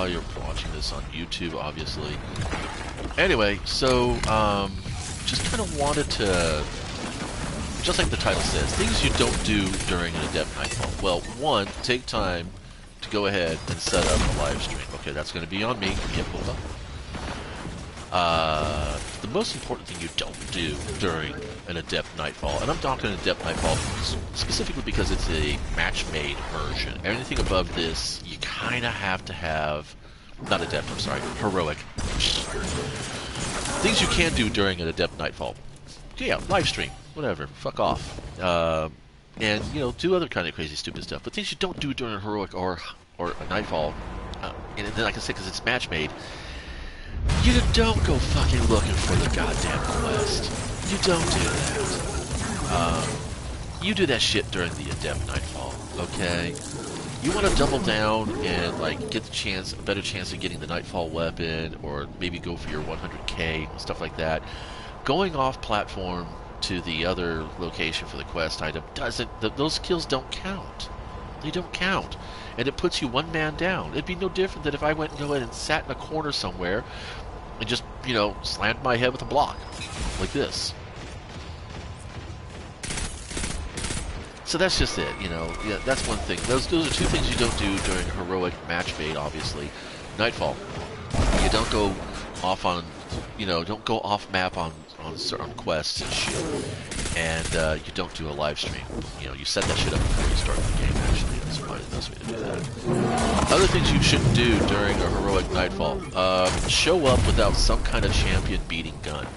while you're watching this on YouTube, obviously. Anyway, so, just kind of wanted to, just like the title says, things you don't do during an Adept Nightfall. Well, one, take time to go ahead and set up a live stream. Okay, that's going to be on me. Yep, hold up. The most important thing you don't do during an Adept Nightfall, and I'm talking Adept Nightfall specifically because it's a match-made version. Anything above this, you kind of have to have, not Adept, I'm sorry, Heroic. Things you can do during an Adept Nightfall. Yeah, live stream, whatever, fuck off. And, you know, do other kind of crazy, stupid stuff. But things you don't do during a Heroic or a Nightfall, and then like I said, because it's match-made, you don't go fucking looking for the goddamn quest. You don't do that. You do that shit during the Adept Nightfall, okay? You want to double down and, like, get a better chance of getting the Nightfall weapon, or maybe go for your 100k, stuff like that. Going off platform to the other location for the quest item those kills don't count. They don't count. And it puts you one man down. It'd be no different than if I went and go in and sat in a corner somewhere and just, you know, slammed my head with a block. Like this. So that's just it, you know. Yeah, that's one thing. Those are two things you don't do during a Heroic match bait, obviously. Nightfall. You don't go off on, you know, don't go off map on certain quests and shit. And you don't do a live stream. You know, you set that shit up before you start the game, actually. That's probably the best way to do that. Other things you shouldn't do during a Heroic Nightfall. Show up without some kind of champion beating gun.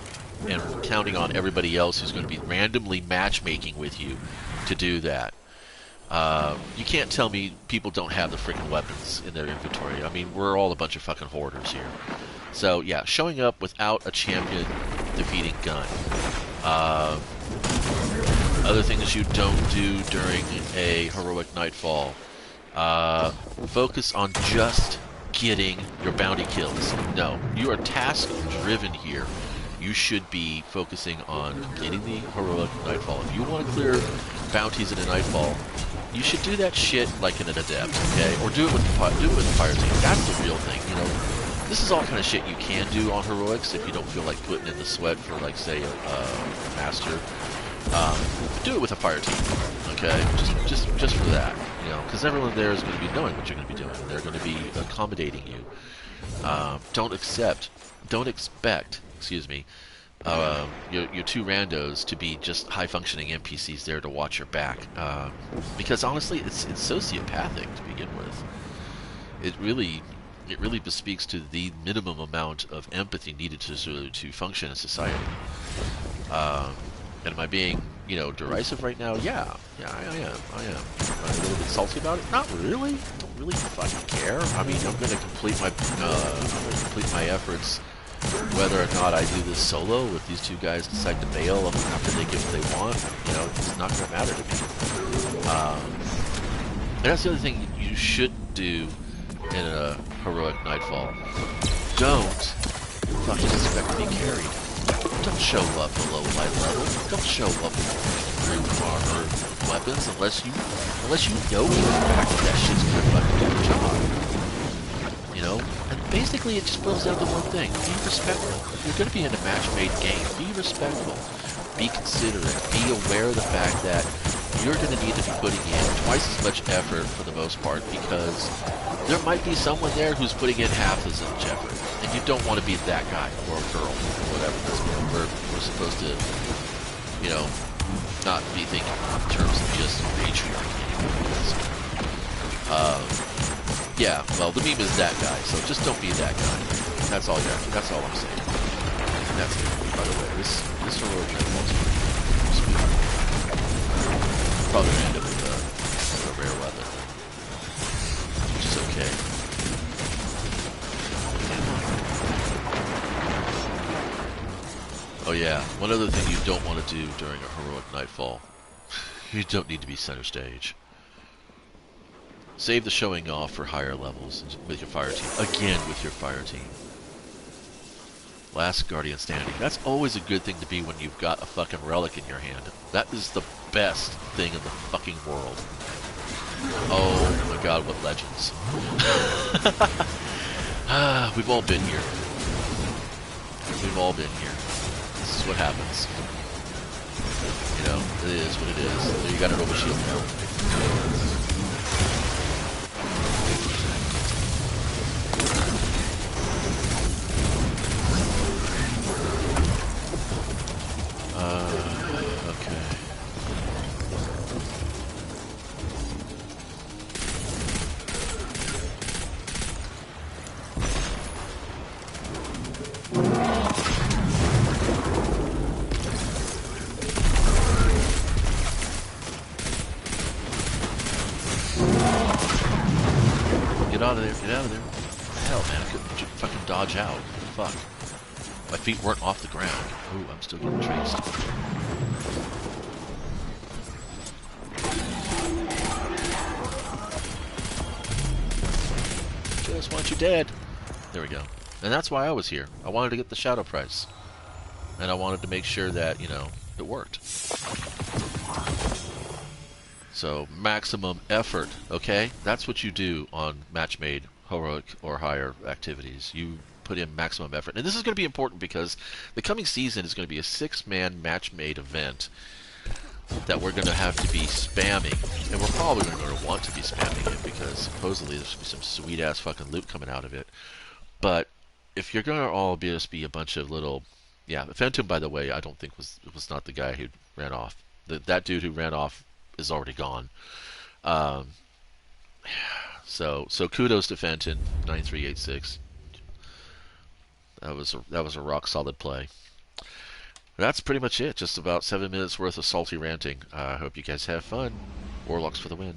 And counting on everybody else who's going to be randomly matchmaking with you to do that. You can't tell me people don't have the freaking weapons in their inventory. I mean, we're all a bunch of fucking hoarders here. So, yeah, showing up without a champion defeating gun. Other things you don't do during a Heroic Nightfall. Focus on just getting your bounty kills. No, you are task-driven here. You should be focusing on completing the Heroic Nightfall. If you want to clear bounties in a Nightfall, you should do that shit like in an Adept, okay? Or do it with the fire team. That's the real thing, you know. This is all kind of shit you can do on Heroics if you don't feel like putting in the sweat for, like, say, a Master. Do it with a fire team, okay? Just for that, you know, because everyone there is going to be knowing what you're going to be doing. They're going to be accommodating you. Don't expect, excuse me, your two randos to be just high-functioning NPCs there to watch your back, because honestly, it's sociopathic to begin with. It really bespeaks to the minimum amount of empathy needed to function in society. And am I being, you know, derisive right now? Yeah, I am. Am I a little bit salty about it? Not really. Don't really fucking care. I mean, I'm going to complete my efforts, whether or not I do this solo. If these two guys decide to bail after they get what they want, you know, it's not going to matter to me. And that's the other thing you shouldn't do in a Heroic Nightfall. Don't fucking expect to be carried. Don't show up below light level. Don't show up with brute armor weapons unless you know for a fact that shit's gonna fucking do the job. You know? And basically it just boils down to one thing. Be respectful. If you're gonna be in a match-made game, be respectful. Be considerate. Be aware of the fact that you're gonna need to be putting in twice as much effort for the most part, because there might be someone there who's putting in half as much effort, and you don't want to be that guy or a girl or whatever. We're supposed to, you know, not be thinking in terms of just patriarchy. Yeah, well, the meme is that guy, so just don't be that guy. That's all I'm saying. And that's it. By the way, this Heroic Nightfall's probably gonna end up with a rare weapon, which is okay. Oh yeah, one other thing you don't want to do during a Heroic Nightfall. You don't need to be center stage. Save the showing off for higher levels with your fire team. Again with your fire team. Last Guardian standing. That's always a good thing to be when you've got a fucking relic in your hand. That is the best thing in the fucking world. Oh my god, what legends. We've all been here. We've all been here. This is what happens. You know, it is what it is. So you got an overshield now. Okay. Get out of there, get out of there. Hell, man, I couldn't fucking dodge out. Fuck. My feet weren't off the ground. Ooh, I'm still getting traced. Just want you dead. There we go. And that's why I was here. I wanted to get the shadow price. And I wanted to make sure that, you know, it worked. So, maximum effort, okay? That's what you do on match-made, heroic, or higher activities. You put in maximum effort. And this is going to be important because the coming season is going to be a 6-man match-made event that we're going to have to be spamming. And we're probably going to want to be spamming it because supposedly there's some sweet-ass fucking loot coming out of it. But if you're going to all just be a bunch of little... Yeah, Phantom, by the way, I don't think was not the guy who ran off. That dude who ran off is already gone. So kudos to Fenton 9386. That was a rock solid play. That's pretty much it. Just about 7 minutes worth of salty ranting. I hope you guys have fun. Warlocks for the win.